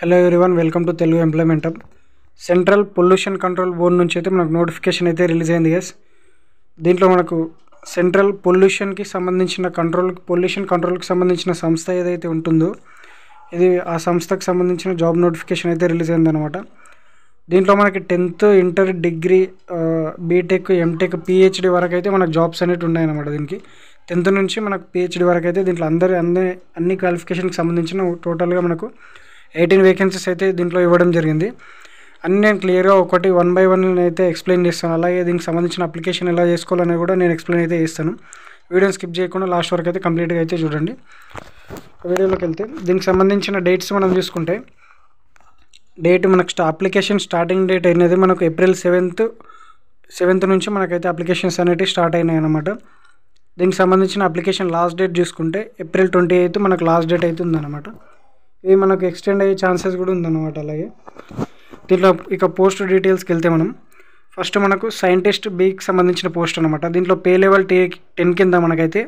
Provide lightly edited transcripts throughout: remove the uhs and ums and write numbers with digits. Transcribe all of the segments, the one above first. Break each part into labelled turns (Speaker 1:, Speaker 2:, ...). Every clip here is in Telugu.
Speaker 1: Hello everyone, welcome to Telugu employment hub. Central pollution control board నుంచి అయితే మనకు నోటిఫికేషన్ అయితే రిలీజ్ అయింది. గైస్, దీంట్లో మనకు సెంట్రల్ పొల్యూషన్కి సంబంధించిన పొల్యూషన్ కంట్రోల్కి సంబంధించిన సంస్థ ఏదైతే ఉంటుందో ఇది ఆ సంస్థకు సంబంధించిన జాబ్ నోటిఫికేషన్ అయితే రిలీజ్ అయిందనమాట. దీంట్లో మనకి 10th, inter, degree, BTech, MTech, PhD వరకు అయితే మనకు జాబ్స్ అనేవి ఉన్నాయన్నమాట. దీనికి 10th నుంచి మనకు పిహెచ్డి వరకు అయితే దీంట్లో అన్ని క్వాలిఫికేషన్కి సంబంధించిన టోటల్గా మనకు 18 వేకెన్సీస్ అయితే దీంట్లో ఇవ్వడం జరిగింది. అన్నీ నేను క్లియర్గా ఒకటి 1 by 1 అయితే ఎక్స్ప్లెయిన్ చేస్తాను. అలాగే దీనికి సంబంధించిన అప్లికేషన్ ఎలా చేసుకోవాలని కూడా నేను ఎక్స్ప్లెయిన్ అయితే చేస్తాను. వీడియోని స్కిప్ చేయకుండా లాస్ట్ వరకు అయితే కంప్లీట్గా అయితే చూడండి. వీడియోలోకి వెళ్తే దీనికి సంబంధించిన డేట్స్ మనం చూసుకుంటే, డేట్ మనకు అప్లికేషన్ స్టార్టింగ్ డేట్ అనేది మనకు April 7th నుంచి మనకైతే అప్లికేషన్స్ అనేవి స్టార్ట్ అయినాయి అన్నమాట. దీనికి సంబంధించిన అప్లికేషన్ లాస్ట్ డేట్ చూసుకుంటే April 28 మనకు లాస్ట్ డేట్ అయితే ఉందన్నమాట. ఇది మనకు ఎక్స్టెండ్ అయ్యే ఛాన్సెస్ కూడా ఉందన్నమాట. అలాగే దీంట్లో ఇక పోస్ట్ డీటెయిల్స్కి వెళ్తే మనం ఫస్ట్ మనకు సైంటిస్ట్ బీకి సంబంధించిన పోస్ట్ అనమాట. దీంట్లో పే లెవెల్ 10 కింద మనకైతే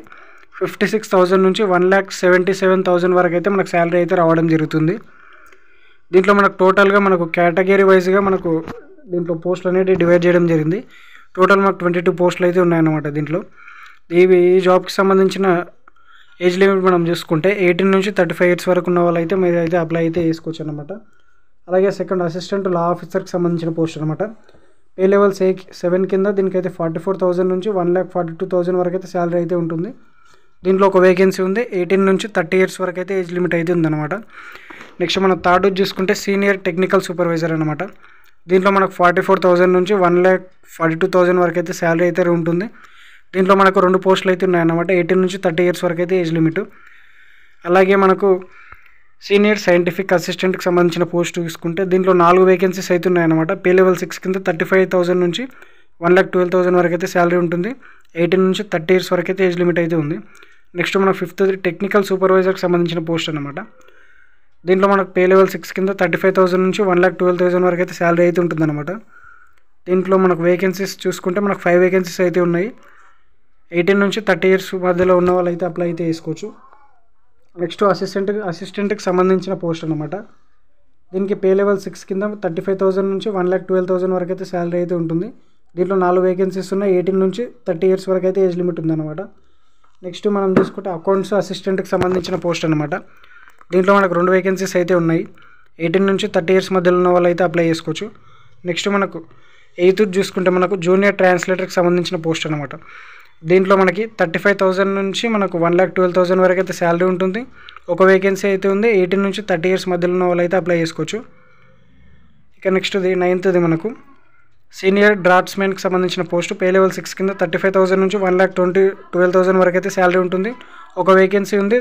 Speaker 1: 56,000 నుంచి 1,77,000 వరకు అయితే మనకు శాలరీ అయితే రావడం జరుగుతుంది. దీంట్లో మనకు టోటల్గా మనకు కేటగిరీ వైజ్గా మనకు దీంట్లో పోస్టులు అనేవి డివైడ్ చేయడం జరిగింది. టోటల్ మనకు 22 పోస్టులు అయితే ఉన్నాయన్నమాట. దీంట్లో ఈ జాబ్కి సంబంధించిన ఏజ్ లిమిట్ మనం చూసుకుంటే 18 నుంచి 35 years వరకు ఉన్న వాళ్ళు అయితే మీరు అయితే అప్లై అయితే చేసుకోవచ్చు అనమాట. అలాగే సెకండ్ అసిస్టెంట్ లా ఆఫీసర్కి సంబంధించిన పోస్ట్ అనమాట. పే లెవెల్ 7 కింద దీనికైతే 44,000 నుంచి 1,42,000 వరకు అయితే శాలరీ అయితే ఉంటుంది. దీంట్లో ఒక వేకెన్సీ ఉంది. 18 నుంచి 30 years వరకు అయితే ఏజ్ లిమిట్ అయితే ఉందన్నమాట. నెక్స్ట్ మనం థర్డ్ చూసుకుంటే సీనియర్ టెక్నికల్ సూపర్వైజర్ అనమాట. దీంట్లో మనకు 44,000 నుంచి 1,42,000 వరకు అయితే శాలరీ అయితే ఉంటుంది. దీంట్లో మనకు 2 పోస్టులు అయితే ఉన్నాయన్నమాట. 18 నుంచి 30 years వరకు అయితే ఏజ్ లిమిట్. అలాగే మనకు సీనియర్ సైంటిఫిక్ అసిస్టెంట్కి సంబంధించిన పోస్ట్ చూసుకుంటే దీంట్లో 4 వేకెన్సీస్ అయితే ఉన్నాయన్నమాట. పే లెవెల్ 6 కింద 35,000 నుంచి 1,12,000 వరకు అయితే శాలరీ ఉంటుంది. 18 నుంచి 30 years వరకు అయితే ఏజ్ లిమిట్ అయితే ఉంది. నెక్స్ట్ మనకు 5th టెక్నికల్ సూపర్వైజర్కి సంబంధించిన పోస్ట్ అనమాట. దీంట్లో మనకు పే లెవెల్ 6 కింద 35,000 నుంచి 1,12,000 వరకు అయితే శాలరీ అయితే ఉంటుందన్నమాట. దీంట్లో మనకు వేకెన్సీస్ చూసుకుంటే మనకు 5 వేకెన్సీస్ అయితే ఉన్నాయి. 18 నుంచి 30 years మధ్యలో ఉన్న వాళ్ళు అయితే అప్లై అయితే చేసుకోవచ్చు. నెక్స్ట్ అసిస్టెంట్కి సంబంధించిన పోస్ట్ అనమాట. దీనికి పే లెవెల్ 6 కింద 35,000 నుంచి 1,12,000 వరకు అయితే శాలరీ అయితే ఉంటుంది. దీంట్లో 4 వేకెన్సీస్ ఉన్నాయి. 18 నుంచి 30 years వరకు అయితే ఏజ్ లిమిట్ ఉందన్నమాట. నెక్స్ట్ మనం చూసుకుంటే అకౌంట్స్ అసిస్టెంట్కి సంబంధించిన పోస్ట్ అనమాట. దీంట్లో మనకు 2 వేకెన్సీస్ అయితే ఉన్నాయి. 18 నుంచి 30 years మధ్యలో ఉన్న వాళ్ళు అయితే అప్లై చేసుకోవచ్చు. నెక్స్ట్ మనకు 8th చూసుకుంటే మనకు జూనియర్ ట్రాన్స్లేటర్కి సంబంధించిన పోస్ట్ అనమాట. దీంట్లో మనకి 35,000 నుంచి మనకు 1,12,000 వరకు అయితే శాలరీ ఉంటుంది. ఒక వేకెన్సీ అయితే ఉంది. 18 నుంచి 30 years మధ్యలో ఉన్న వాళ్ళు అయితే అప్లై చేసుకోవచ్చు. ఇక నెక్స్ట్ది 9th మనకు సీనియర్ డ్రాఫ్ట్స్మెన్కి సంబంధించిన పోస్ట్. పే లెవెల్ 6 కింద 35,000 నుంచి 1,12,000 వరకు అయితే శాలరీ ఉంటుంది. ఒక వేకెన్సీ ఉంది.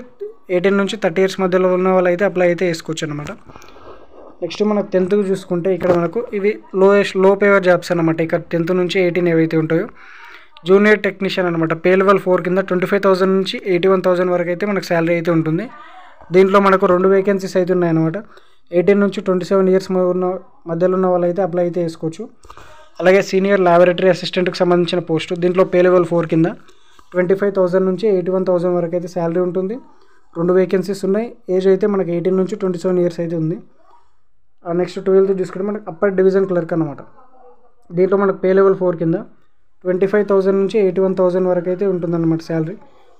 Speaker 1: 18 నుంచి 30 years మధ్యలో ఉన్న వాళ్ళు అయితే అప్లై అయితే చేసుకోవచ్చు అనమాట. నెక్స్ట్ మనకు 10th చూసుకుంటే ఇక్కడ మనకు ఇవి లో పేవర్ జాబ్స్ అనమాట. ఇక్కడ 10th నుంచి 18 ఏవైతే ఉంటాయో జూనియర్ టెక్నీషియన్ అనమాట. పే లెవెల్ 4 కింద 25,000 నుంచి 81,000 వరకు అయితే మనకు శాలరీ అయితే ఉంటుంది. దీంట్లో మనకు 2 వేకెన్సీస్ అయితే ఉన్నాయన్నమాట. 18 నుంచి 27 years మధ్యలో ఉన్న వాళ్ళు అయితే అప్లై అయితే చేసుకోవచ్చు. అలాగే సీనియర్ ల్యాబొరేటరీ అసిస్టెంట్కి సంబంధించిన పోస్టు. దీంట్లో పే లెవెల్ 4 కింద 25,000 నుంచి 81,000 వరకు అయితే శాలరీ ఉంటుంది. 2 వేకెన్సీస్ ఉన్నాయి. ఏజ్ అయితే మనకు 18 నుంచి 27 years అయితే ఉంది. నెక్స్ట్ 12th చూసుకుంటే మనకు అప్పర్ డివిజన్ క్లర్క్ అనమాట. దీంట్లో మనకు పే లెవెల్ 4 కింద 25,000 నుంచి 81,000 వరకు అయితే ఉంటుందన్నమాట శాలరీ.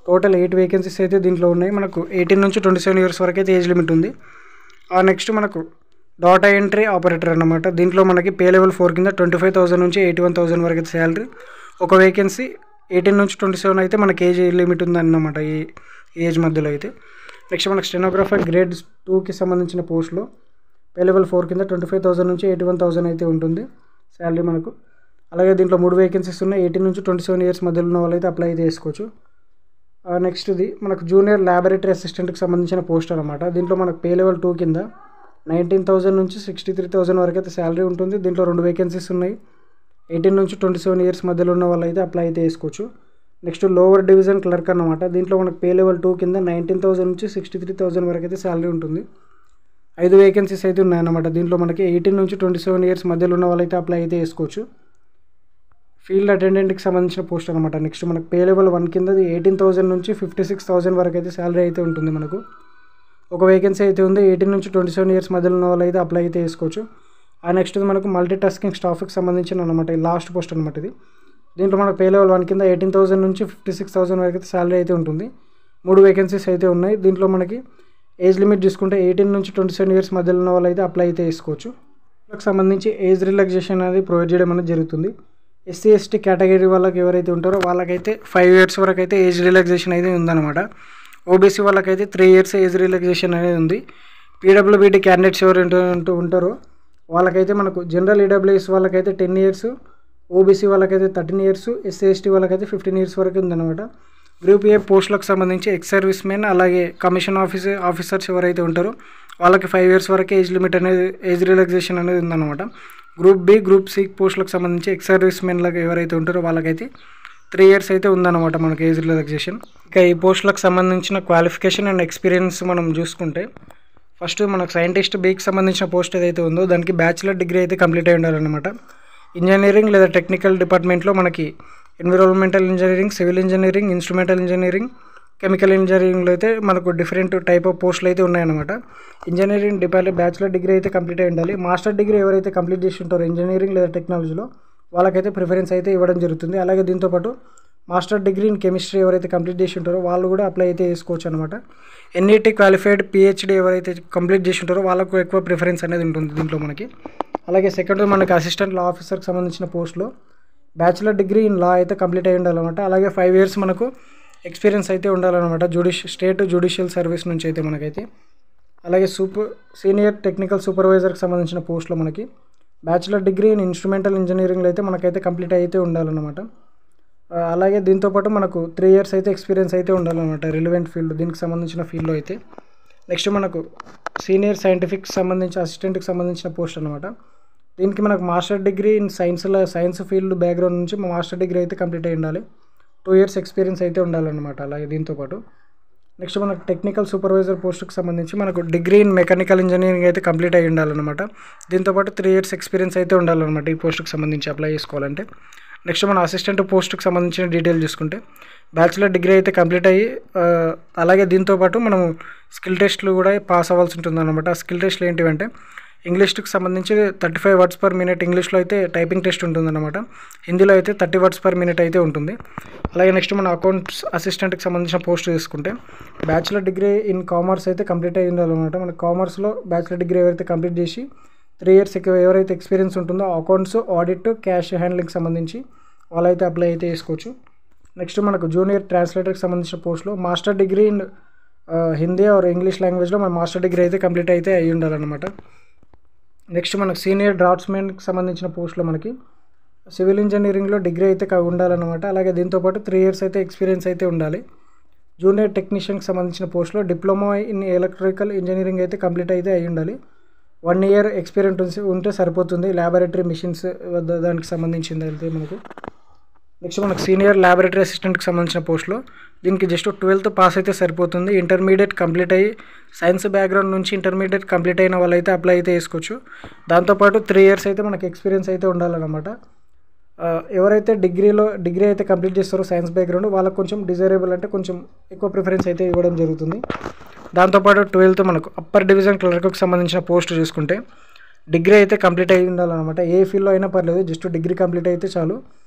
Speaker 1: టోటల్ 8 వేకెన్సీస్ అయితే దీంట్లో ఉన్నాయి. మనకు 18 నుంచి 27 years వరకు అయితే ఏజ్ లిమిట్ ఉంది. నెక్స్ట్ మనకు డాటా ఎంట్రీ ఆపరేటర్ అనమాట. దీంట్లో మనకి పే లెవెల్ 4 కింద 25,000 నుంచి 81,000 వరకు అయితే శాలరీ. ఒక వేకెన్సీ 18 నుంచి 27 అయితే మనకి ఏజ్ లిమిట్ ఉందన్నమాట. ఈ ఏజ్ మధ్యలో అయితే. నెక్స్ట్ మనకు స్టెనోగ్రాఫర్ గ్రేడ్ 2కి సంబంధించిన పోస్ట్లో పే లెవెల్ 4 కింద 25,000 నుంచి 81,000 అయితే ఉంటుంది శాలరీ మనకు. అలాగే దీంట్లో 3 వేకెన్సీస్ ఉన్నాయి. 18 నుంచి 27 years మధ్యలో ఉన్న వాళ్ళు అయితే అప్లై అయితే చేసుకోవచ్చు. నెక్స్ట్ది మనకు జూనియర్ ల్యాబొరేటరీ అసిస్టెంట్కి సంబంధించిన పోస్ట్ అనమాట. దీంట్లో మనకు పే లెవెల్ 2 కింద 19,000 నుంచి 63,000 వరకు అయితే శాలరీ ఉంటుంది. దీంట్లో 2 వేకెన్సీస్ ఉన్నాయి. 18 నుంచి 27 years మధ్యలో ఉన్న వాళ్ళు అయితే అప్లై అయితే చేసుకోవచ్చు. నెక్స్ట్ లోవర్ డివిజన్ క్లర్క్ అనమాట. దీంట్లో మనకు పే లెవెల్ 2 కింద 19,000 నుంచి 63,000 వరకు అయితే శాలరీ ఉంటుంది. 5 వేకెన్సీస్ అయితే ఉన్నాయన్నమాట. దీంట్లో మనకి 18 నుంచి 27 years మధ్యలో ఉన్న వాళ్ళు అయితే అప్లై అయితే చేసుకోవచ్చు. ఫీల్డ్ అటెండెంట్కి సంబంధించిన పోస్ట్ అనమాట. నెక్స్ట్ మనకు పే లెవెల్ 1 కింద 18,000 నుంచి 56,000 వరకు అయితే శాలరీ అయితే ఉంటుంది మనకు. ఒక వేకెన్సీ అయితే ఉంది. 18 నుంచి 27 ఇయర్స్ మధ్యలో ఉన్న వాళ్ళు అయితే అప్లై అయితే చేసుకోవచ్చు. నెక్స్ట్ మనకు మల్టీ టాస్కింగ్ స్టాఫ్కి సంబంధించిన అనమాట, లాస్ట్ పోస్ట్ అనమాట ఇది. దీంట్లో మనకు పే లెవెల్ 1 కింద 18,000 నుంచి 56,000 వరకు అయితే శాలరీ అయితే ఉంటుంది. 3 వేకెన్సీస్ అయితే ఉన్నాయి. దీంట్లో మనకి ఏజ్ లిమిట్ చూసుకుంటే 18 నుంచి 27 ఇయర్స్ మధ్యలో ఉన్న వాళ్ళు అయితే అప్లై అయితే చేసుకోవచ్చు. వాళ్ళకి సంబంధించి ఏజ్ రిలాక్సేషన్ అనేది ప్రొవైడ్ చేయడం అనేది జరుగుతుంది. ఎస్సీ ఎస్టీ కేటగిరీ వాళ్ళకి ఎవరైతే ఉంటారో వాళ్ళకైతే 5 ఇయర్స్ వరకు అయితే ఏజ్ రిలాక్సేషన్ అయితే ఉందన్నమాట. ఓబీసీ వాళ్ళకైతే 3 ఇయర్స్ ఏజ్ రిలాక్సేషన్ అనేది ఉంది. పీడబ్ల్యూబీటీ క్యాండిడేట్స్ ఎవరైతే ఉంటారో వాళ్ళకైతే మనకు జనరల్ ఈడబ్ల్యూఎస్ వాళ్ళకైతే 10 ఇయర్స్, ఓబీసీ వాళ్ళకైతే 13 ఇయర్స్, ఎస్సీ ఎస్టీ వాళ్ళకైతే 15 ఇయర్స్ వరకు ఉందన్నమాట. గ్రూప్ ఏ పోస్టులకు సంబంధించి ఎక్స్ సర్వీస్ మెన్ అలాగే కమిషన్ ఆఫీసర్స్ ఎవరైతే ఉంటారో వాళ్ళకి 5 ఇయర్స్ వరకు ఏజ్ లిమిట్ అనేది ఏజ్ రిలాక్సేషన్ అనేది ఉందన్నమాట. గ్రూప్ బి, గ్రూప్ సి పోస్టులకు సంబంధించి ఎక్స్ సర్వీస్ మెన్లకు ఎవరైతే ఉంటారో వాళ్ళకైతే 3 ఇయర్స్ అయితే ఉందన్నమాట మనకి ఏజ్ రిలాక్సేషన్. ఇక ఈ పోస్టులకు సంబంధించిన క్వాలిఫికేషన్ అండ్ ఎక్స్పీరియన్స్ మనం చూసుకుంటే ఫస్ట్ మనకు సైంటిస్ట్ బీకి సంబంధించిన పోస్ట్ ఏదైతే ఉందో దానికి బ్యాచిలర్ డిగ్రీ అయితే కంప్లీట్ అయి ఉండాలన్నమాట. ఇంజనీరింగ్ లేదా టెక్నికల్ డిపార్ట్మెంట్లో మనకి environmental engineering, civil engineering, instrumental engineering, chemical ఇంజనీరింగ్లో అయితే మనకు డిఫరెంట్ టైప్ ఆఫ్ పోస్టులు అయితే ఉన్నాయన్నమాట. ఇంజనీరింగ్ డిపార్ట్మెంట్ బ్యాచిలర్ డిగ్రీ అయితే కంప్లీట్ అయి ఉండాలి. మాస్టర్ డిగ్రీ ఎవరైతే కంప్లీట్ చేసి ఉంటారో ఇంజనీరింగ్ లేదా టెక్నాలజీలో వాళ్ళకైతే ప్రిఫరెన్స్ అయితే ఇవ్వడం జరుగుతుంది. అలాగే దీంతోపాటు మాస్టర్ డిగ్రీ ఇన్ కెమిస్ట్రీ ఎవరైతే కంప్లీట్ చేసి ఉంటారో వాళ్ళు కూడా అప్లై అయితే చేసుకోవచ్చు అనమాట. ఎన్ఈటీ క్వాలిఫైడ్ పిహెచ్డి ఎవరైతే కంప్లీట్ చేసి ఉంటారో వాళ్ళకు ఎక్కువ ప్రిఫరెన్స్ అనేది ఉంటుంది దీంట్లో మనకి. అలాగే సెకండ్ మనకి అసిస్టెంట్ లా ఆఫీసర్కి సంబంధించిన పోస్ట్లో బ్యాచిలర్ డిగ్రీ ఇన్ లా అయితే కంప్లీట్ అయి ఉండాలన్నమాట. అలాగే 5 ఇయర్స్ మనకు ఎక్స్పీరియన్స్ అయితే ఉండాలన్నమాట స్టేట్ జ్యుడిషియల్ సర్వీస్ నుంచి అయితే మనకైతే. అలాగే సీనియర్ టెక్నికల్ సూపర్వైజర్కి సంబంధించిన పోస్ట్లో మనకి బ్యాచిలర్ డిగ్రీ ఇన్ ఇన్స్ట్రుమెంటల్ ఇంజనీరింగ్లో అయితే మనకైతే కంప్లీట్ అయితే ఉండాలన్నమాట. అలాగే దీంతోపాటు మనకు 3 ఇయర్స్ అయితే ఎక్స్పీరియన్స్ అయితే ఉండాలన్నమాట రిలవెంట్ ఫీల్డ్ దీనికి సంబంధించిన ఫీల్డ్లో అయితే. నెక్స్ట్ మనకు సీనియర్ సైంటిఫిక్ సంబంధించి అసిస్టెంట్కి సంబంధించిన పోస్ట్ అనమాట. దీనికి మనకు master degree in science field background నుంచి మాస్టర్ డిగ్రీ అయితే కంప్లీట్ అయి ఉండాలి. 2 ఇయర్స్ ఎక్స్పీరియన్స్ అయితే ఉండాలన్నమాట. అలాగే దీంతోపాటు నెక్స్ట్ మనకు టెక్నికల్ సూపర్వైజర్ పోస్ట్కి సంబంధించి మనకు డిగ్రీ ఇన్ మెకానికల్ ఇంజనీరింగ్ అయితే కంప్లీట్ అయి ఉండాలన్నమాట. దీంతోపాటు 3 ఇయర్స్ ఎక్స్పీరియన్స్ అయితే ఉండాలన్నమాట ఈ పోస్ట్కి సంబంధించి అప్లై చేసుకోవాలంటే. నెక్స్ట్ మన అసిస్టెంట్ పోస్ట్కి సంబంధించిన డీటెయిల్ చూసుకుంటే బ్యాచిలర్ డిగ్రీ అయితే కంప్లీట్ అయ్యి అలాగే దీంతోపాటు మనము స్కిల్ టెస్ట్లు కూడా పాస్ అవ్వాల్సి ఉంటుందన్నమాట. స్కిల్ టెస్ట్లు ఏంటివంటే ఇంగ్లీష్కి సంబంధించి 35 వర్డ్స్ పర్ మినిట్ ఇంగ్లీష్లో అయితే టైపింగ్ టెస్ట్ ఉంటుందన్నమాట. హిందీలో అయితే 30 వర్డ్స్ పర్ మినిట్ అయితే ఉంటుంది. అలాగే నెక్స్ట్ మన అకౌంట్స్ అసిస్టెంట్కి సంబంధించిన పోస్ట్ తీసుకుంటే బ్యాచిలర్ డిగ్రీ ఇన్ కామర్స్ అయితే కంప్లీట్ అయ్యి ఉండాలన్నమాట. మన కామర్స్లో బ్యాచిలర్ డిగ్రీ ఎవరైతే కంప్లీట్ చేసి 3 ఇయర్స్ ఎవరైతే ఎక్స్పీరియన్స్ ఉంటుందో అకౌంట్స్, ఆడిట్, క్యాష్ హ్యాండ్లింగ్కి సంబంధించి వాళ్ళైతే అప్లై అయితే చేసుకోవచ్చు. నెక్స్ట్ మనకు జూనియర్ ట్రాన్స్లేటర్కి సంబంధించిన పోస్ట్లో master degree in Hindi or English లాంగ్వేజ్లో మన మాస్టర్ డిగ్రీ అయితే కంప్లీట్ అయితే అయ్యి ఉండాలన్నమాట. నెక్స్ట్ మనకు సీనియర్ డ్రాఫ్ట్స్మెన్కి సంబంధించిన పోస్ట్లో మనకి సివిల్ ఇంజనీరింగ్లో డిగ్రీ అయితే ఉండాలన్నమాట. అలాగే దీంతోపాటు 3 ఇయర్స్ అయితే ఎక్స్పీరియన్స్ అయితే ఉండాలి. జూనియర్ టెక్నీషియన్కి సంబంధించిన పోస్ట్లో డిప్లొమా ఇన్ ఎలక్ట్రికల్ ఇంజనీరింగ్ అయితే కంప్లీట్ అయితే అయ్యి ఉండాలి. 1 ఇయర్ ఎక్స్పీరియన్స్ ఉంటే సరిపోతుంది ల్యాబొరేటరీ మిషన్స్ దానికి సంబంధించింది అయితే మనకు. నెక్స్ట్ మనకు సీనియర్ ల్యాబొరేటరీ అసిస్టెంట్కి సంబంధించిన పోస్ట్లో దీనికి జస్ట్ 12th పాస్ అయితే సరిపోతుంది. ఇంటర్మీడియట్ కంప్లీట్ అయ్యి సైన్స్ బ్యాక్గ్రౌండ్ నుంచి ఇంటర్మీడియట్ కంప్లీట్ అయిన వాళ్ళైతే అప్లై అయితే చేసుకోవచ్చు. దాంతోపాటు 3 ఇయర్స్ అయితే మనకి ఎక్స్పీరియన్స్ అయితే ఉండాలన్నమాట. ఎవరైతే డిగ్రీ అయితే కంప్లీట్ చేస్తారో సైన్స్ బ్యాక్గ్రౌండ్ వాళ్ళకి కొంచెం డిజైరబుల్ అంటే కొంచెం ఎక్కువ ప్రిఫరెన్స్ అయితే ఇవ్వడం జరుగుతుంది. దాంతోపాటు 12th మనకు అప్పర్ డివిజన్ క్లర్క్కి సంబంధించిన పోస్ట్ చూసుకుంటే డిగ్రీ అయితే కంప్లీట్ అయి ఉండాలన్నమాట. ఏ ఫీల్డ్లో అయినా పర్లేదు, జస్ట్ డిగ్రీ కంప్లీట్ అయితే చాలు.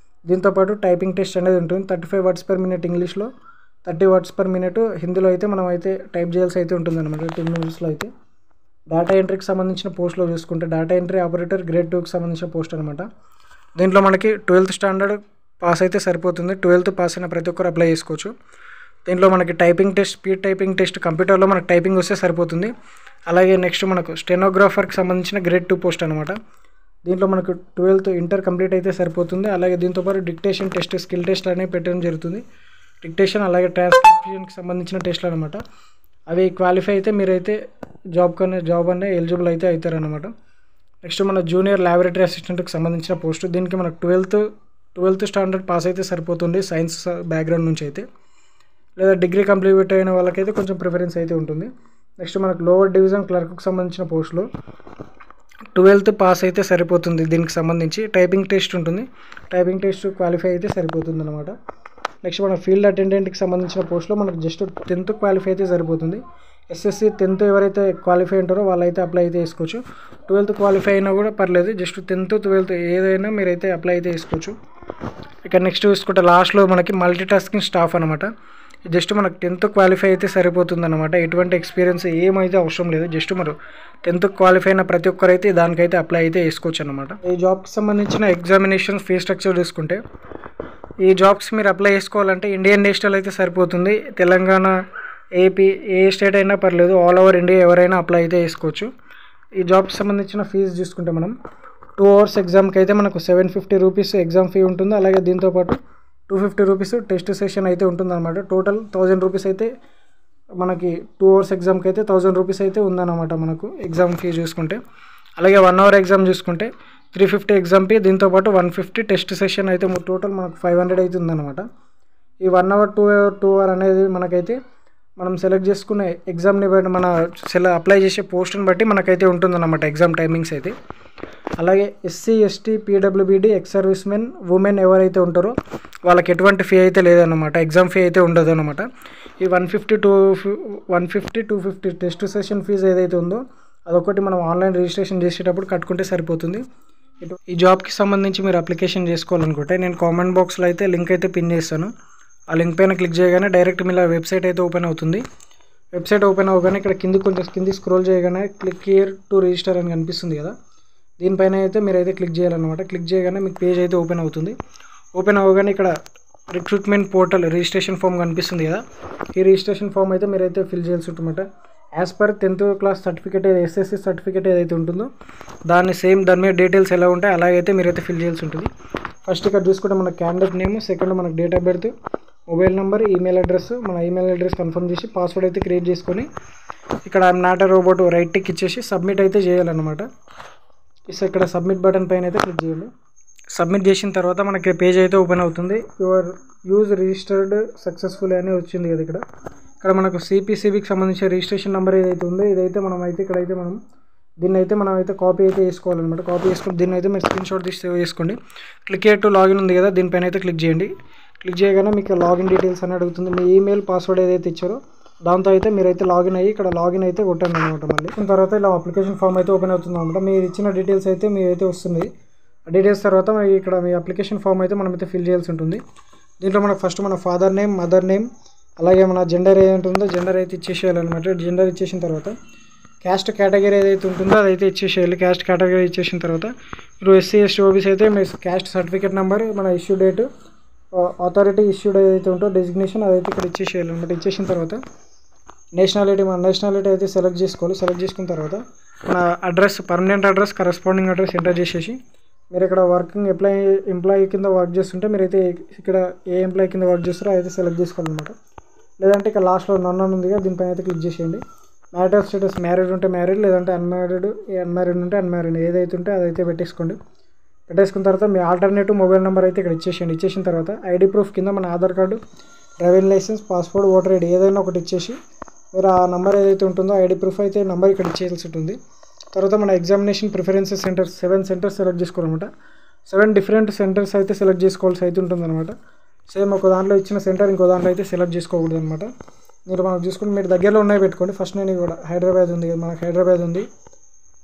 Speaker 1: దీంతోపాటు టైపింగ్ టెస్ట్ అనేది ఉంటుంది. 35 వర్డ్స్ పర్ మినిట్ ఇంగ్లీష్లో, 30 వర్డ్స్ పర్ మినిట్ హిందీలో అయితే మనం అయితే టైప్ చేయాల్సి అయితే ఉంటుంది అనమాట 10 మినిట్స్లో అయితే. డేటా ఎంట్రీకి సంబంధించిన పోస్ట్లో చూసుకుంటే డేటా ఎంట్రీ ఆపరేటర్ గ్రేడ్ 2కి సంబంధించిన పోస్ట్ అనమాట. దీంట్లో మనకి 12th స్టాండర్డ్ పాస్ అయితే సరిపోతుంది. 12th పాస్ అయిన ప్రతి ఒక్కరు అప్లై చేసుకోవచ్చు. దీంట్లో మనకి typing test, speed typing test కంప్యూటర్లో మనకు టైపింగ్ వస్తే సరిపోతుంది. అలాగే నెక్స్ట్ మనకు స్టెనోగ్రాఫర్కి సంబంధించిన గ్రేడ్ 2 పోస్ట్ అనమాట. దీంట్లో మనకు 12th ఇంటర్ కంప్లీట్ అయితే సరిపోతుంది. అలాగే దీంతోపాటు డిక్టేషన్ టెస్ట్, స్కిల్ టెస్ట్ అనేవి పెట్టడం జరుగుతుంది. డిక్టేషన్ అలాగే ట్రాన్స్క్రిప్షన్కి సంబంధించిన టెస్ట్లు అనమాట. అవి క్వాలిఫై అయితే మీరైతే జాబ్ అనే ఎలిజిబుల్ అయితే అవుతారనమాట. నెక్స్ట్ మన జూనియర్ ల్యాబొరేటరీ అసిస్టెంట్కి సంబంధించిన పోస్ట్. దీనికి మనకు 12th స్టాండర్డ్ పాస్ అయితే సరిపోతుంది సైన్స్ బ్యాక్గ్రౌండ్ నుంచి అయితే. లేదా డిగ్రీ కంప్లీట్ అయిన వాళ్ళకైతే కొంచెం ప్రిఫరెన్స్ అయితే ఉంటుంది. నెక్స్ట్ మనకు లోవర్ డివిజన్ క్లర్క్కి సంబంధించిన పోస్టులు 12th పాస్ అయితే సరిపోతుంది. దీనికి సంబంధించి టైపింగ్ టెస్ట్ ఉంటుంది. టైపింగ్ టెస్ట్ క్వాలిఫై అయితే సరిపోతుంది అనమాట. నెక్స్ట్ మన ఫీల్డ్ అటెండెంట్కి సంబంధించిన పోస్టులో మనకు జస్ట్ 10th క్వాలిఫై అయితే సరిపోతుంది. ఎస్ఎస్సి 10th ఎవరైతే క్వాలిఫై ఉంటారో వాళ్ళైతే అప్లై అయితే చేసుకోవచ్చు. 12th క్వాలిఫై అయినా కూడా పర్లేదు, జస్ట్ 10th 12th ఏదైనా మీరైతే అప్లై అయితే చేసుకోవచ్చు. ఇక నెక్స్ట్ చూసుకుంటే లాస్ట్లో మనకి మల్టీ టాస్కింగ్ స్టాఫ్ అనమాట. జస్ట్ మనకు 10th క్వాలిఫై అయితే సరిపోతుంది అనమాట. ఎటువంటి ఎక్స్పీరియన్స్ ఏమైతే అవసరం లేదు, జస్ట్ మరి 10th క్వాలిఫై అయిన ప్రతి ఒక్కరైతే దానికైతే అప్లై అయితే చేసుకోవచ్చు అనమాట. ఈ జాబ్కి సంబంధించిన ఎగ్జామినేషన్ ఫీ స్ట్రక్చర్ చూసుకుంటే, ఈ జాబ్స్ మీరు అప్లై చేసుకోవాలంటే ఇండియన్ నేషనల్ అయితే సరిపోతుంది. తెలంగాణ, ఏపీ ఏ స్టేట్ అయినా పర్లేదు, ఆల్ ఓవర్ ఇండియా ఎవరైనా అప్లై అయితే చేసుకోవచ్చు. ఈ జాబ్కి సంబంధించిన ఫీజు చూసుకుంటే మనం 2 hours ఎగ్జామ్కి అయితే మనకు 750 రూపీస్ ఎగ్జామ్ ఫీ ఉంటుంది. అలాగే దీంతోపాటు 250 రూపీస్ టెస్ట్ సెషన్ అయితే ఉంటుందన్నమాట. టోటల్ 1000 రూపీస్ అయితే మనకి 2 hours ఎగ్జామ్కి అయితే 1000 రూపీస్ అయితే ఉందన్నమాట మనకు ఎగ్జామ్ ఫీ చూసుకుంటే. అలాగే 1 hour ఎగ్జామ్ చూసుకుంటే 350 ఎగ్జామ్ ఫీ, దీంతోపాటు 150 టెస్ట్ సెషన్ అయితే టోటల్ మనకు 500 అయితే ఉందన్నమాట. ఈ 1 hour 2 hour అనేది మనకైతే మనం సెలెక్ట్ చేసుకునే ఎగ్జామ్ని బట్టి మన అప్లై చేసే పోస్ట్ని బట్టి మనకైతే ఉంటుందన్నమాట ఎగ్జామ్ టైమింగ్స్ అయితే. అలాగే SC, ST, PWBD, ex service men, women ఎవరైతే ఉంటారో వాళ్ళకి ఎటువంటి ఫీ అయితే లేదన్నమాట, ఎగ్జామ్ ఫీ అయితే ఉండదు అనమాట. ఈ 150-250 టెస్ట్ సెషన్ ఫీజు ఏదైతే ఉందో అదొకటి మనం ఆన్లైన్ రిజిస్ట్రేషన్ చేసేటప్పుడు కట్టుకుంటే సరిపోతుంది. ఈ జాబ్కి సంబంధించి మీరు అప్లికేషన్ చేసుకోవాలనుకుంటే నేను కామెంట్ బాక్స్లో అయితే లింక్ అయితే పిన్ చేస్తాను. ఆ లింక్ పైన క్లిక్ చేయగానే డైరెక్ట్ మీ వెబ్సైట్ అయితే ఓపెన్ అవుతుంది. వెబ్సైట్ ఓపెన్ అవ్వగానే ఇక్కడ కింది స్క్రోల్ చేయగానే క్లిక్ హియర్ టు రిజిస్టర్ అని కనిపిస్తుంది కదా, దీనిపైన అయితే మీరైతే క్లిక్ చేయాలన్నమాట. క్లిక్ చేయగానే మీకు పేజ్ అయితే ఓపెన్ అవుతుంది. ఓపెన్ అవ్వగానే ఇక్కడ రిక్రూట్మెంట్ పోర్టల్ రిజిస్ట్రేషన్ ఫామ్ కనిపిస్తుంది కదా, ఈ రిజిస్ట్రేషన్ ఫామ్ అయితే మీరైతే ఫిల్ చేయాల్సి ఉంటుందన్నమాట. As per 10th class certificate SSC certificate ఏదైతే ఉంటుందో దాని మీద డీటెయిల్స్ ఎలా ఉంటాయి అలాగైతే మీరైతే ఫిల్ చేయాల్సి ఉంటుంది. ఫస్ట్ ఇక్కడ చూసుకుంటే మన క్యాండిడేట్ నేమ్, సెకండ్ మనకు date of birth, mobile number, email address, మన ఈమెయిల్ అడ్రస్ కన్ఫర్మ్ చేసి పాస్వర్డ్ అయితే క్రియేట్ చేసుకొని ఇక్కడ I'm not a robot right tick ఇచ్చేసి సబ్మిట్ అయితే చేయాలన్నమాట. ఇక్కడ సబ్మిట్ బటన్ పైన అయితే క్లిక్ చేయండి. సబ్మిట్ చేసిన తర్వాత మనకి పేజ్ అయితే ఓపెన్ అవుతుంది. యువర్ యూజ్ రిజిస్టర్డ్ సక్సెస్ఫుల్ అని వచ్చింది కదా, ఇక్కడ మనకు సిపిసిబికి సంబంధించిన రిజిస్ట్రేషన్ నెంబర్ ఏదైతే ఉందో ఇదైతే మనం దీన్ని అయితే మనం అయితే కాపీ అయితే వేసుకోవాలన్నమాట. కాపీ చేసుకుని దీన్ని అయితే మీరు స్క్రీన్ షాట్ తీసి సేవ్ చేసుకోండి. క్లిక్ టు లాగిన్ ఉంది కదా, దీనిపైన అయితే క్లిక్ చేయండి. క్లిక్ చేయగానే మీకు లాగిన్ డీటెయిల్స్ అని అడుగుతుంది. మీ ఈమెయిల్ పాస్వర్డ్ ఏదైతే ఇచ్చారో దాంతో అయితే మీరైతే లాగిన్ అయ్యి ఇక్కడ లాగిన్ అయితే కొట్టండి అనమాట. మళ్ళీ తర్వాత ఇలా అప్లికేషన్ ఫామ్ అయితే ఓపెన్ అవుతుంది అనమాట. మీరు ఇచ్చిన డీటెయిల్స్ అయితే మీరైతే వస్తుంది. ఆ డీటెయిల్స్ తర్వాత ఇక్కడ మీ అప్లికేషన్ ఫామ్ అయితే మనమైతే ఫిల్ చేయాల్సి ఉంటుంది. దీంట్లో మనకు ఫస్ట్ మన ఫాదర్ నేమ్, మదర్ నేమ్, అలాగే మన జెండర్ ఏదైతే ఉందో జెండర్ అయితే ఇచ్చేసేయాలన్నమాట. జెండర్ ఇచ్చేసిన తర్వాత క్యాస్ట్ కేటగిరీ ఏదైతే ఉంటుందో అదైతే ఇచ్చేసేయాలి. క్యాస్ట్ కేటగిరీ ఇచ్చేసిన తర్వాత మీరు ఎస్సీ, ఎస్టీ, ఓబీసీ అయితే మీ క్యాస్ట్ సర్టిఫికేట్ నెంబర్, మన ఇష్యూ డేట్, అథారిటీ ఇష్యూడ్ ఏదైతే ఉంటుందో డెసిగ్నేషన్ అదైతే ఇక్కడ ఇచ్చేసేయాలన్నమాట. ఇచ్చేసిన తర్వాత మన నేషనాలిటీ అయితే సెలెక్ట్ చేసుకోవాలి. సెలెక్ట్ చేసుకున్న తర్వాత మన address, permanent address, corresponding address enter చేసేసి మీరు ఇక్కడ ఎంప్లాయీ కింద వర్క్ చేస్తుంటే మీరైతే ఇక్కడ ఏ ఎంప్లాయీ కింద వర్క్ చేస్తారో అయితే సెలెక్ట్ చేసుకోవాలన్నమాట. లేదంటే ఇక్కడ లాస్ట్లో నన్ను ఉందిగా దీనిపైన అయితే క్లిక్ చేసేయండి. మ్యారిటల్ స్టేటస్ మ్యారీడ్ ఉంటే మ్యారీడ్, లేదంటే అన్మ్యారీడ్ ఉంటే అన్మ్యారీడ్, ఏదైతే ఉంటే అదైతే పెట్టేసుకోండి. పెట్టేసుకున్న తర్వాత మీ ఆల్టర్నేటివ్ మొబైల్ నెంబర్ అయితే ఇక్కడ ఇచ్చేసేయండి. ఇచ్చేసిన తర్వాత ఐడి ప్రూఫ్ కింద మన Aadhaar card, driving licence, passport, voter ID ఏదైనా ఒకటి ఇచ్చేసి మీరు ఆ నెంబర్ ఏదైతే ఉంటుందో ఐడి ప్రూఫ్ అయితే నెంబర్ ఇక్కడ ఇచ్చేయాల్సి ఉంటుంది. తర్వాత మన examination preferences centres 7 centres select చేసుకోవాలన్నమాట. 7 డిఫరెంట్ సెంటర్స్ అయితే సెలెక్ట్ చేసుకోవాల్సి అయితే ఉంటుందన్నమాట. సేమ్ ఒక దాంట్లో ఇచ్చిన సెంటర్ ఇంకో దాంట్లో అయితే సెలెక్ట్ చేసుకోకూడదు అనమాట. మనకు చూసుకుంటే మీరు దగ్గరలో ఉన్నాయి పెట్టుకోండి. ఫస్ట్ నేను కూడా హైదరాబాద్ ఉంది, మనకు హైదరాబాద్ ఉంది.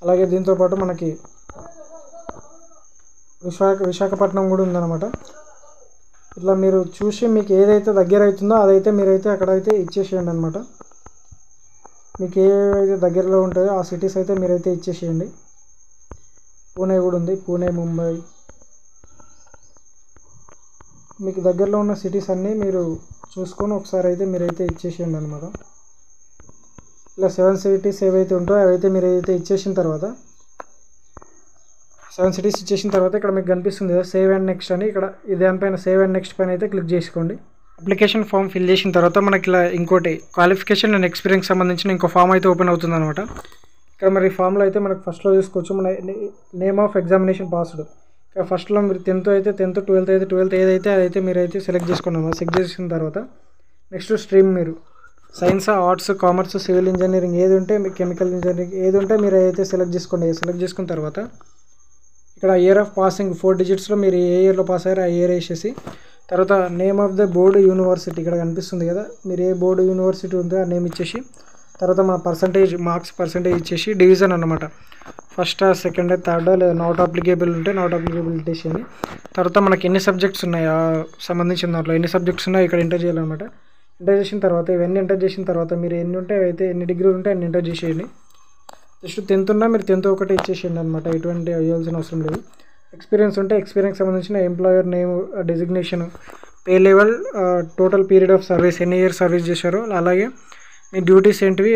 Speaker 1: అలాగే దీంతోపాటు మనకి విశాఖపట్నం కూడా ఉందన్నమాట. ఇట్లా మీరు చూసి మీకు ఏదైతే దగ్గర అవుతుందో అదైతే మీరైతే అక్కడైతే ఇచ్చేసేయండి అనమాట. మీకు ఏవైతే దగ్గరలో ఉంటాయో ఆ సిటీస్ అయితే మీరైతే ఇచ్చేసేయండి. పూణే కూడా ఉంది, పూణే, ముంబై, మీకు దగ్గరలో ఉన్న సిటీస్ అన్నీ మీరు చూసుకొని ఒకసారి అయితే మీరైతే ఇచ్చేసేయండి అనమాట. ఇలా 7 సిటీస్ ఏవైతే ఉంటాయో అవైతే మీరైతే ఇచ్చేసిన తర్వాత 7 సిటీస్ ఇచ్చేసిన తర్వాత ఇక్కడ మీకు కనిపిస్తుంది కదా సేవ్ అండ్ నెక్స్ట్ అని, ఇక్కడ దానిపైన సేవ్ అండ్ నెక్స్ట్ పైన అయితే క్లిక్ చేసుకోండి. అప్లికేషన్ ఫామ్ ఫిల్ చేసిన తర్వాత మనకి ఇలా ఇంకోటి క్వాలిఫికేషన్ అండ్ ఎక్స్పీరియన్స్ సంబంధించిన ఇంకో ఫామ్ అయితే ఓపెన్ అవుతుంది అనమాట. ఇక్కడ మరి ఫామ్లో అయితే మనకు ఫస్ట్లో చూసుకోవచ్చు మన నేమ్ ఆఫ్ ఎగ్జామినేషన్ పాస్డ్. ఇక్కడ ఫస్ట్లో మీరు 10th అయితే 10th, 12th అయితే 12th ఏదైతే అదైతే మీరైతే సెలెక్ట్ చేసుకున్నాము. సెలెక్ట్ చేసిన తర్వాత నెక్స్ట్ స్ట్రీమ్ మీరు science, arts, commerce, civil engineering ఏది ఉంటే మీకు కెమికల్ ఇంజనీరింగ్ ఏది ఉంటే మీరు అయితే సెలెక్ట్ చేసుకోండి. సెలెక్ట్ చేసుకున్న తర్వాత ఇక్కడ ఇయర్ ఆఫ్ పాసింగ్ 4 డిజిట్స్లో మీరు ఏ ఇయర్లో పాస్ అయ్యారో ఆ ఇయర్ వేసేసి తర్వాత name of the board university ఇక్కడ కనిపిస్తుంది కదా, మీరు ఏ బోర్డు యూనివర్సిటీ ఉందో ఆ నేమ్ ఇచ్చేసి తర్వాత మన పర్సంటేజ్ ఇచ్చేసి డివిజన్ అన్నమాట. ఫస్ట్ సెకండ్ థర్డ్ లేదా నాట్ అప్లికేబుల్ ఉంటే నాట్ అప్లికేబుల్ ఇట్టేసేయండి. తర్వాత మనకి ఎన్ని సబ్జెక్ట్స్ ఉన్నాయో సంబంధించిన దాంట్లో ఎన్ని సబ్జెక్ట్స్ ఉన్నాయో ఇక్కడ ఎంటర్ చేయాలన్నమాట. ఎంటర్ చేసిన తర్వాత ఇవన్నీ ఎంటర్ చేసిన తర్వాత మీరు ఎన్ని ఉంటే అయితే ఎన్ని డిగ్రీలు ఉంటే అన్ని ఎంటర్ చేసేయండి. జస్ట్ 10th ఉన్నా మీరు 10th ఒకటి ఇచ్చేసేయండి అనమాట. ఎటువంటి ఇవ్వాల్సిన అవసరం లేదు. ఎక్స్పీరియన్స్ ఉంటే ఎక్స్పీరియన్స్ సంబంధించిన employer name, designation, pay level, total period of service, ఎన్ని ఇయర్స్ సర్వీస్ చేశారో, అలాగే మీ డ్యూటీస్ ఏంటివి,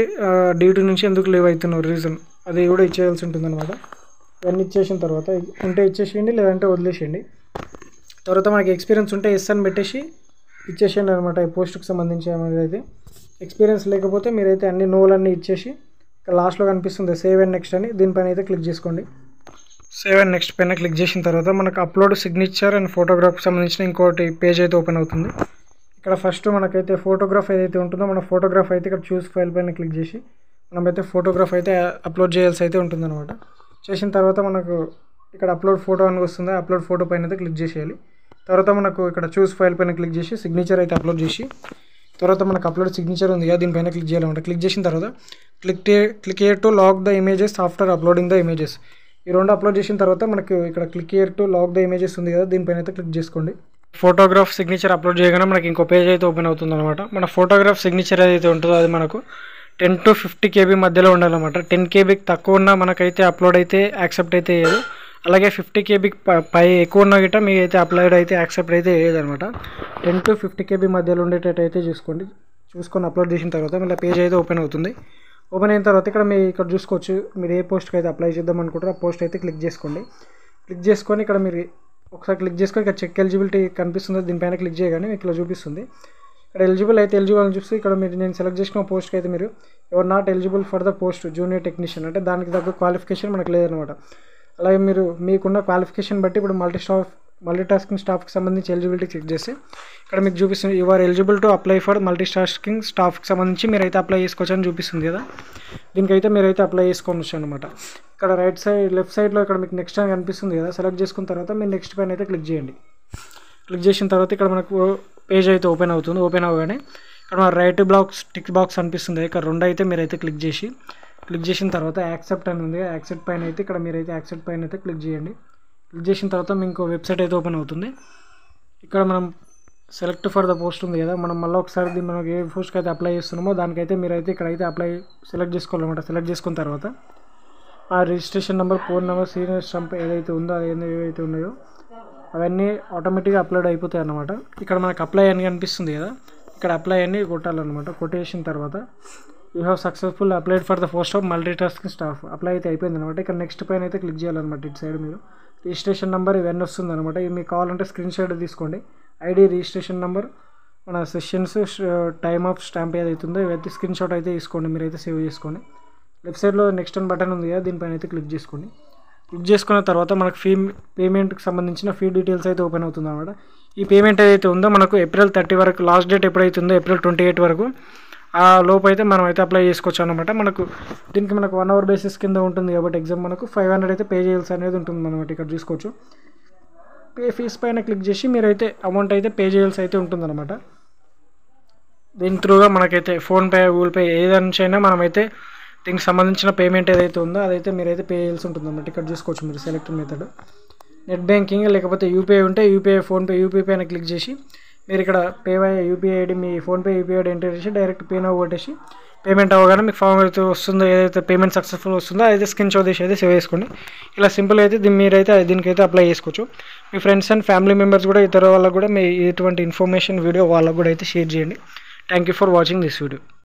Speaker 1: డ్యూటీ నుంచి ఎందుకు లీవ్ అవుతున్నారు రీజన్, అది కూడా ఇచ్చేయాల్సి ఉంటుంది అనమాట. ఇవన్నీ ఇచ్చేసిన తర్వాత ఉంటే ఇచ్చేసేయండి, లేదంటే వదిలేసేయండి. తర్వాత మనకి ఎక్స్పీరియన్స్ ఉంటే ఎస్ అని పెట్టేసి ఇచ్చేసేయండి అనమాట. ఈ పోస్ట్కి సంబంధించి అనేది అయితే ఎక్స్పీరియన్స్ లేకపోతే మీరైతే అన్ని నోలన్నీ ఇచ్చేసి ఇక్కడ లాస్ట్లో కనిపిస్తుంది సేవ్ అండ్ నెక్స్ట్ అని, దీనిపైన అయితే క్లిక్ చేసుకోండి. సేవ్ అండ్ నెక్స్ట్ పైన క్లిక్ చేసిన తర్వాత మనకు అప్లోడ్ సిగ్నేచర్ అండ్ ఫోటోగ్రాఫ్కి సంబంధించిన ఇంకోటి పేజ్ అయితే ఓపెన్ అవుతుంది. ఇక్కడ ఫస్ట్ మనకైతే ఫోటోగ్రాఫ్ ఏదైతే ఉంటుందో మన ఫోటోగ్రాఫ్ అయితే ఇక్కడ చూస్ ఫైల్ పైన క్లిక్ చేసి మనమైతే ఫోటోగ్రాఫ్ అయితే అప్లోడ్ చేయాల్సి అయితే ఉంటుందన్నమాట. చేసిన తర్వాత మనకు ఇక్కడ అప్లోడ్ ఫోటో అని వస్తుంది. అప్లోడ్ ఫోటో పైన అయితే క్లిక్ చేసేయాలి. తర్వాత మనకు ఇక్కడ చూస్ ఫైల్ పైన క్లిక్ చేసి సిగ్నేచర్ అయితే అప్లోడ్ చేసి తర్వాత మనకు అప్లోడ్ సిగ్నేచర్ ఉంది కదా, దీనిపైన క్లిక్ చేయాలన్నమాట. క్లిక్ చేసిన తర్వాత click here to lock the images after uploading the images. ఈ రెండు అప్లోడ్ చేసిన తర్వాత మనకు ఇక్కడ click here to lock the images ఉంది కదా, దీనిపైన అయితే క్లిక్ చేసుకోండి. ఫోటోగ్రాఫ్ సిగ్నేచర్ అప్లోడ్ చేయగానే మనకి ఇంకో పేజ్ అయితే ఓపెన్ అవుతుంది అనమాట. మన ఫోటోగ్రాఫ్ సిగ్నేచర్ ఏదైతే ఉంటుందో అది మనకు 10 to 50 KB మధ్యలో ఉండాలన్నమాట. 10 KBకి తక్కువ ఉన్నా మనకైతే అప్లోడ్ అయితే యాక్సెప్ట్ అయితే అయ్యేది. అలాగే 50 KBకి పై ఎక్కువ ఉన్నా గిట్ట మీకు అయితే అప్లోడ్ అయితే యాక్సెప్ట్ అయితే అయ్యేది అనమాట. 10 to 50 KB మధ్యలో ఉండేటట్టు అయితే చూసుకొని అప్లోడ్ చేసిన తర్వాత మళ్ళీ పేజ్ అయితే ఓపెన్ అవుతుంది. ఓపెన్ అయిన తర్వాత ఇక్కడ చూసుకోవచ్చు మీరు ఏ పోస్ట్కి అయితే అప్లై చేద్దాం అనుకుంటారో ఆ పోస్ట్ అయితే క్లిక్ చేసుకోండి. క్లిక్ చేసుకొని ఇక్కడ మీరు ఒకసారి క్లిక్ చేసుకొని ఇక్కడ చెక్ ఎలిజిబిలిటీ కనిపిస్తుంది, దీనిపైన క్లిక్ చేయగానే మీకు ఇలా చూపిస్తుంది. ఇక్కడ ఎలిజిబుల్ అని చూస్తే ఇక్కడ నేను సెలెక్ట్ చేసుకున్న పోస్ట్కి అయితే మీరు ఎవరు not eligible for the post junior technician, అంటే దానికి తగ్గ క్వాలిఫికేషన్ మనకు లేదనమాట. అలాగే మీకున్న క్వాలిఫికేషన్ బట్టి ఇప్పుడు మల్టీటాస్కింగ్ స్టాఫ్కి సంబంధించి ఎలిజిబిలిటీ చెక్ చేసి ఇక్కడ మీకు చూపిస్తుంది you are eligible to apply for multitasking స్టాఫ్కి సంబంధించి మీరైతే అప్లై చేసుకోవచ్చు అని చూపిస్తుంది కదా. దీనికైతే మీరైతే అప్లై చేసుకోవచ్చు అనమాట. ఇక్కడ లెఫ్ట్ సైడ్లో ఇక్కడ మీకు నెక్స్ట్ అని కనిపిస్తుంది కదా, సెలెక్ట్ చేసుకున్న తర్వాత మీరు నెక్స్ట్ పైన అయితే క్లిక్ చేయండి. క్లిక్ చేసిన తర్వాత ఇక్కడ మనకు పేజ్ అయితే ఓపెన్ అవుతుంది. ఓపెన్ అవ్వగానే ఇక్కడ మన టిక్ బాక్స్ అనిపిస్తుంది, ఇక్కడ రెండు అయితే మీరైతే క్లిక్ చేసిన తర్వాత యాక్సెప్ట్ అని ఉంది. యాక్సెప్ట్ పైన అయితే ఇక్కడ మీరైతే యాక్సెప్ట్ పైన అయితే క్లిక్ చేయండి. క్లిక్ చేసిన తర్వాత మీకు వెబ్సైట్ అయితే ఓపెన్ అవుతుంది. ఇక్కడ మనం సెలెక్ట్ ఫర్ ద పోస్ట్ ఉంది కదా, మనం మళ్ళీ ఒకసారి మనకి ఏ పోస్ట్కి అయితే అప్లై చేస్తున్నామో దానికైతే మీరైతే ఇక్కడైతే సెలెక్ట్ చేసుకోవాలన్నమాట. సెలెక్ట్ చేసుకున్న తర్వాత ఆ registration number, phone number, senior stump ఏదైతే ఉందో అది ఏవైతే ఉన్నాయో అవన్నీ ఆటోమేటిక్గా అప్లోడ్ అయిపోతాయి అన్నమాట. ఇక్కడ మనకు అప్లై అని కనిపిస్తుంది కదా, ఇక్కడ అప్లై అని కొట్టాలన్నమాట. కొట్టేసిన తర్వాత you have successful applied for the post of multitasking staff, apply అయితే అయిపోయింది అనమాట. ఇక్కడ నెక్స్ట్ పైన అయితే క్లిక్ చేయాలన్నమాట. ఇటు సైడ్ మీరు రిజిస్ట్రేషన్ నెంబర్ ఇవన్నీ వస్తుంది అనమాట. ఇవి మీకు కావాలంటే స్క్రీన్ షాట్ తీసుకోండి. ఐడి, రిజిస్ట్రేషన్ నెంబర్, మన సెషన్స్, టైమ్ ఆఫ్ స్టాంప్ ఏదైతుందో ఇవైతే స్క్రీన్ షాట్ అయితే తీసుకోండి, మీరైతే సేవ్ చేసుకోండి. లెఫ్ట్ సైడ్లో నెక్స్ట్ అని బటన్ ఉంది కదా, దీనిపైన అయితే క్లిక్ చేసుకోండి. క్లిక్ చేసుకున్న తర్వాత మనకు పేమెంట్కి సంబంధించిన ఫీ డీటెయిల్స్ అయితే ఓపెన్ అవుతుంది అనమాట. ఈ పేమెంట్ ఏదైతే ఉందో మనకు April 30 వరకు, లాస్ట్ డేట్ ఎప్పుడైతే ఉందో April 28 వరకు ఆ లోపు అయితే మనం అయితే అప్లై చేసుకోవచ్చు అనమాట. దీనికి మనకు 1 hour బేసిస్ కింద ఉంటుంది కాబట్టి ఎగ్జామ్ మనకు 500 అయితే పే చేయాల్సి అనేది ఉంటుంది అనమాట. ఇక్కడ చూసుకోవచ్చు. పే ఫీస్ పైన క్లిక్ చేసి మీరైతే అమౌంట్ అయితే పే చేయాల్సి అయితే ఉంటుందన్నమాట. దీని త్రూగా మనకైతే ఫోన్పే, గూగుల్ పే ఏదైనా మనమైతే దీనికి సంబంధించిన పేమెంట్ ఏదైతే ఉందో అదైతే మీరైతే పే చేయాల్సి ఉంటుంది అన్నమాట. ఇక్కడ చూసుకోవచ్చు మీరు సెలెక్ట్ మెథడ్ నెట్ బ్యాంకింగ్ లేకపోతే యూపీఐ ఉంటే యూపీఐ, ఫోన్పే, యూపీఐ పైన క్లిక్ చేసి మీరు ఇక్కడ pay by UPI ID, me PhonePe UPI ID enter చేసి డైరెక్ట్ పే నౌ కొట్టేసి పేమెంట్ అవ్వగానే మీకు ఫామ్ అయితే వస్తుందో, ఏదైతే పేమెంట్ సక్సెస్ఫుల్ వస్తుందో అయితే స్క్రీన్ షాట్ తీసి అయితే సేవ్ చేసుకోండి. ఇలా సింపుల్ అయితే మీరైతే దీనికైతే అప్లై చేసుకోవచ్చు. మీ ఫ్రెండ్స్ అండ్ ఫ్యామిలీ మెంబర్స్ కూడా, ఇతర వాళ్ళకు కూడా మీ ఇటువంటి ఇన్ఫర్మేషన్ వీడియో వాళ్ళకు కూడా అయితే షేర్ చేయండి. Thank you for watching this video.